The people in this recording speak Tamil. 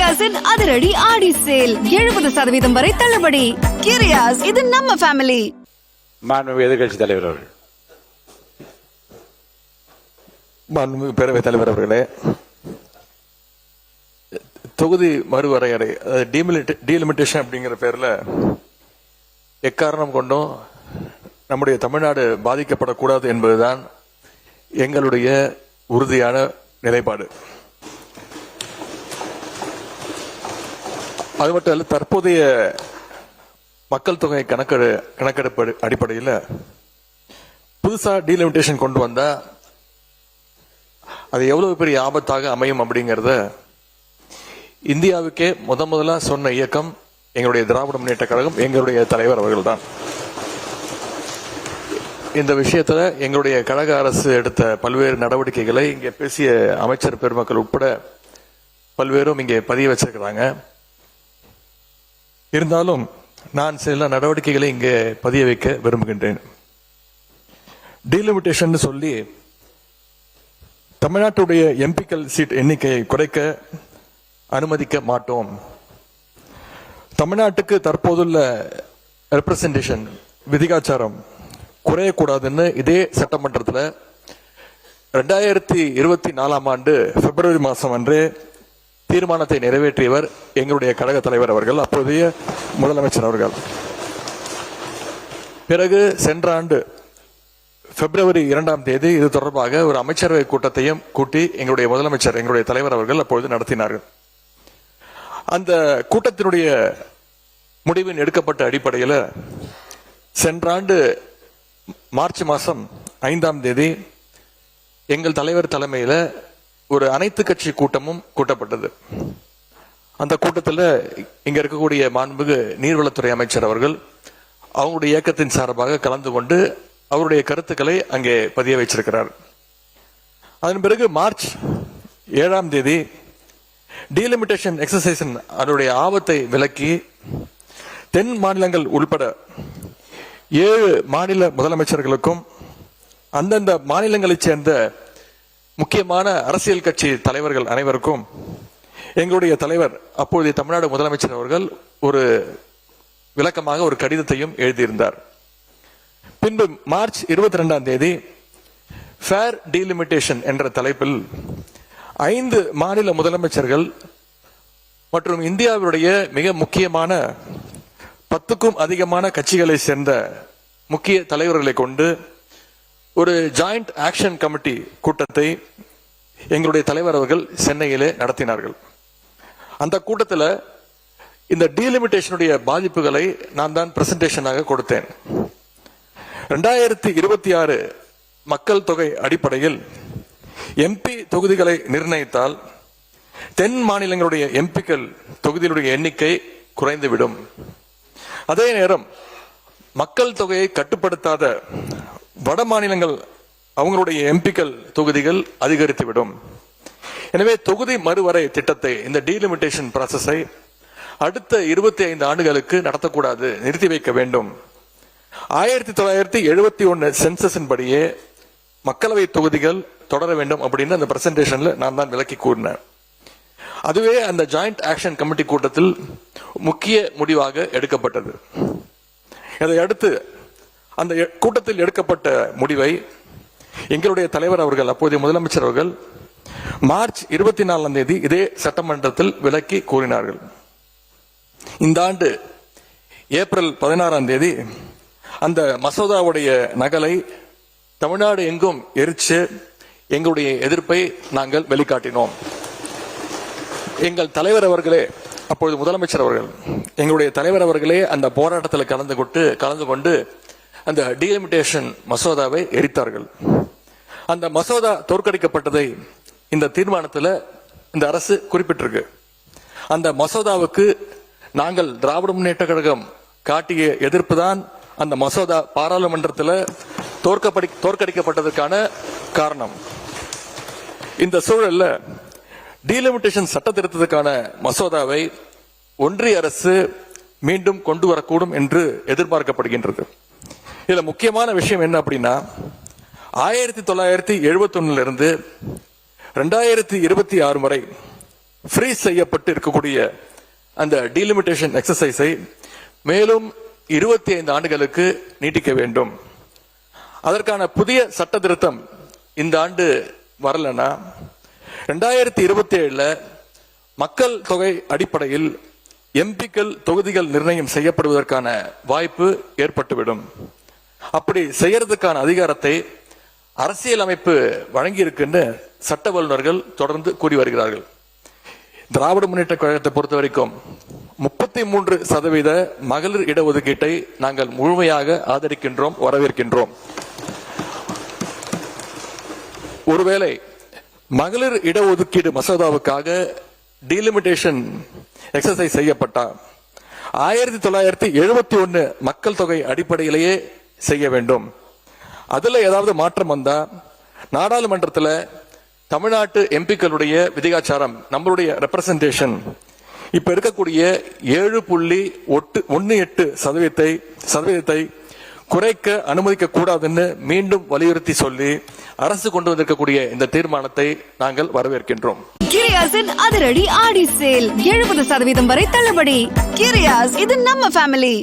கிரியாஸின் அதிரடி ஆடி சேல் 70% வரை தள்ளுபடி. கிரியாஸ், இது நம்ம ஃபேமிலி. மாண்புமிகு எதிர்கட்சி தலைவர் அவர்கள். மாண்புமிகு பேரவைத் தலைவர் அவர்களே, தொகுதி மறுவரையறை டீலிமிட்டேஷன் அப்படிங்கிற பேர்ல எக்காரணம் கொண்டும் நம்முடைய தமிழ்நாடு பாதிக்கப்படக்கூடாது என்பதுதான் எங்களுடைய உறுதியான நிலைப்பாடு. அது மட்டும் இல்ல, தற்போதைய மக்கள் தொகை கணக்கெடுப்பு அடிப்படையில் புதுசா டீலிமிட்டேஷன் கொண்டு வந்தா அது எவ்வளவு பெரிய ஆபத்தாக அமையும் அப்படிங்கறத இந்தியாவுக்கே முதலா சொன்ன இயக்கம் எங்களுடைய திராவிட முன்னேற்ற கழகம், எங்களுடைய தலைவர் அவர்கள் தான். இந்த விஷயத்துல எங்களுடைய கழக அரசு எடுத்த பல்வேறு நடவடிக்கைகளை இங்கே பேசிய அமைச்சர் பெருமக்கள் உட்பட பல்வேறும் இங்கே பதிய வச்சிருக்கிறாங்க. இருந்தாலும் நான் சில நடவடிக்கைகளை இங்கே பதிய வைக்க விரும்புகின்றேன். டீலிமிட்டேஷன் சொல்லி தமிழ்நாட்டுடைய எம்பிக்கள் சீட் எண்ணிக்கையை குறைக்க அனுமதிக்க மாட்டோம். தமிழ்நாட்டுக்கு தற்போதுள்ள ரெப்ரசன்டேஷன் விதிகாச்சாரம் குறையக்கூடாதுன்னு இதே சட்டமன்றத்தில் 2024 பிப்ரவரி மாதம் அன்று தீர்மானத்தை நிறைவேற்றியவர் எங்களுடைய கழக தலைவர் அவர்கள், அப்போதைய முதலமைச்சர் அவர்கள். பிறகு சென்ற ஆண்டு பிப்ரவரி 2 இது தொடர்பாக ஒரு அமைச்சரவை கூட்டத்தையும் கூட்டி எங்களுடைய முதலமைச்சர், எங்களுடைய தலைவர் அவர்கள் அப்பொழுது நடத்தினார்கள். அந்த கூட்டத்தினுடைய முடிவின் எடுக்கப்பட்ட அடிப்படையில் சென்ற ஆண்டு மார்ச் மாதம் 5 எங்கள் தலைவர் தலைமையில் ஒரு அனைத்து கட்சி கூட்டமும் கூட்டப்பட்டது. அந்த கூட்டத்தில் இங்க இருக்கக்கூடிய மாண்புமிகு நீர்வளத்துறை அமைச்சர் அவர்கள் அவங்களுடைய இயக்கத்தின் சார்பாக கலந்து கொண்டு அவருடைய கருத்துக்களை அங்கே பதிய வைச்சிருக்கிறார். அதன் பிறகு மார்ச் 7 டீலிமிட்டேஷன் எக்ஸசைஸ் அதனுடைய ஆபத்தை விலக்கி தென் மாநிலங்கள் உள்பட 7 மாநில முதலமைச்சர்களுக்கும் அந்தந்த மாநிலங்களைச் சேர்ந்த முக்கியமான அரசியல் கட்சி தலைவர்கள் அனைவருக்கும் எங்களுடைய தலைவர் அப்பொழுதைய தமிழ்நாடு முதலமைச்சர் அவர்கள் ஒரு விளக்கமாக ஒரு கடிதத்தையும் எழுதியிருந்தார். பின்பு மார்ச் 22 ஃபேர் டீலிமிட்டேஷன் என்ற தலைப்பில் 5 மாநில முதலமைச்சர்கள் மற்றும் இந்தியாவுடைய மிக முக்கியமான 10க்கும் அதிகமான கட்சிகளை சேர்ந்த முக்கிய தலைவர்களை கொண்டு ஒரு ஜாயிண்ட் ஆக்ஷன் கமிட்டி கூட்டத்தை எங்களுடைய தலைவர் அவர்கள் சென்னையிலே நடத்தினார்கள். அந்த கூட்டத்தில் இந்த டீலிமிட்டேஷனுடைய பாதிப்புகளை நான் தான் பிரசன்டேஷனாக கொடுத்தேன். 2026 மக்கள் தொகை அடிப்படையில் எம்பி தொகுதிகளை நிர்ணயித்தால் தென் மாநிலங்களுடைய எம்பிக்கள் தொகுதிகளுடைய எண்ணிக்கை குறைந்துவிடும். அதே நேரம் மக்கள் தொகையை கட்டுப்படுத்தாத வட மாநிலங்கள் அவங்களுடைய எம்பிக்கள் தொகுதிகள் அதிகரித்துவிடும். எனவே தொகுதி மறுவரை திட்டத்தை, இந்த டீலிமிட்டேஷன் ப்ராசஸை அடுத்த 25 ஆண்டுகளுக்கு நடத்தக்கூடாது, நிறுத்தி வைக்க வேண்டும். 1971 சென்சஸின் படியே மக்களவை தொகுதிகள் தொடர வேண்டும் அப்படின்னு அந்த பிரசன்டேஷன்ல நான் தான் விளக்கி கூறினேன். அதுவே அந்த ஜாயிண்ட் ஆக்ஷன் கமிட்டி கூட்டத்தில் முக்கிய முடிவாக எடுக்கப்பட்டது. இதை அடுத்து அந்த கூட்டத்தில் எடுக்கப்பட்ட முடிவை எங்களுடைய தலைவர் அவர்கள், அப்போதைய முதலமைச்சர் அவர்கள் மார்ச் 24 இதே சட்டமன்றத்தில் விளக்கி கூறினார்கள். இந்த ஆண்டு ஏப்ரல் 16 அந்த மசோதாவுடைய நகலை தமிழ்நாடு எங்கும் எரிச்சு எங்களுடைய எதிர்ப்பை நாங்கள் வெளிக்காட்டினோம். எங்கள் தலைவர் அவர்களே, அப்பொழுது முதலமைச்சர் அவர்கள், எங்களுடைய தலைவர் அவர்களே அந்த போராட்டத்தில் கலந்து கொண்டு அந்த டீலிமிட்டேஷன் மசோதாவை எரித்தார்கள். அந்த மசோதா தோற்கடிக்கப்பட்டதை இந்த தீர்மானத்தில் இந்த அரசு குறிப்பிட்டிருக்கு. அந்த மசோதாவுக்கு நாங்கள் திராவிட முன்னேற்ற கழகம் காட்டிய எதிர்ப்பு தான் அந்த மசோதா பாராளுமன்றத்தில் தோற்கடிக்கப்பட்டதற்கான காரணம். இந்த சூழல்ல டீலிமிட்டேஷன் சட்ட திருத்தத்துக்கான மசோதாவை ஒன்றிய அரசு மீண்டும் கொண்டு வரக்கூடும் என்று எதிர்பார்க்கப்படுகின்றது. இதுல முக்கியமான விஷயம் என்ன அப்படின்னா, 1971 இருந்து 2026 வரை ஃப்ரீஸ் செய்யப்பட்டு இருக்கக்கூடிய அந்த டீலிமிட்டேஷன் எக்ஸசைஸை மேலும் 25 ஆண்டுகளுக்கு நீட்டிக்க வேண்டும். அதற்கான புதிய சட்ட திருத்தம் இந்த ஆண்டு வரலன்னா 2027 மக்கள் தொகை அடிப்படையில் எம்பிக்கள் தொகுதிகள் நிர்ணயம் செய்யப்படுவதற்கான வாய்ப்பு ஏற்பட்டுவிடும். அப்படி செய்யறதுக்கான அதிகாரத்தை அரசியலமைப்பு வழங்கியிருக்குன்னு சட்ட வல்லுநர்கள் தொடர்ந்து கூறி வருகிறார்கள். திராவிட முன்னேற்ற கழகத்தை பொறுத்த வரைக்கும் 33% மகளிர் இடஒதுக்கீட்டை நாங்கள் முழுமையாக ஆதரிக்கின்றோம், வரவேற்கின்றோம். ஒருவேளை மகளிர் இடஒதுக்கீடு மசோதாவுக்காக டீலிமிட்டேஷன் எக்ஸசைஸ் செய்யப்பட்டா 1971 மக்கள் தொகை அடிப்படையிலேயே செய்ய வேண்டும். அதுல ஏதாவது மாற்றம் வந்தா நாடாளுமன்றத்தில் தமிழ்நாட்டு எம்பிக்களுடைய விதிகாச்சாரம், நம்மளுடைய ரெப்ரசன்டேஷன் இப்ப இருக்கக்கூடிய 7.18 சதவீதத்தை குறைக்க அனுமதிக்க கூடாதுன்னு மீண்டும் வலியுறுத்தி சொல்லி அரசு கொண்டு வந்திருக்கக்கூடிய இந்த தீர்மானத்தை நாங்கள் வரவேற்கின்றோம். கிரியாஸின் அதிரடி ஆடி சேல் 70% வரை தள்ளுபடி. கிரியாஸ், இது நம்ம ஃபேமிலி.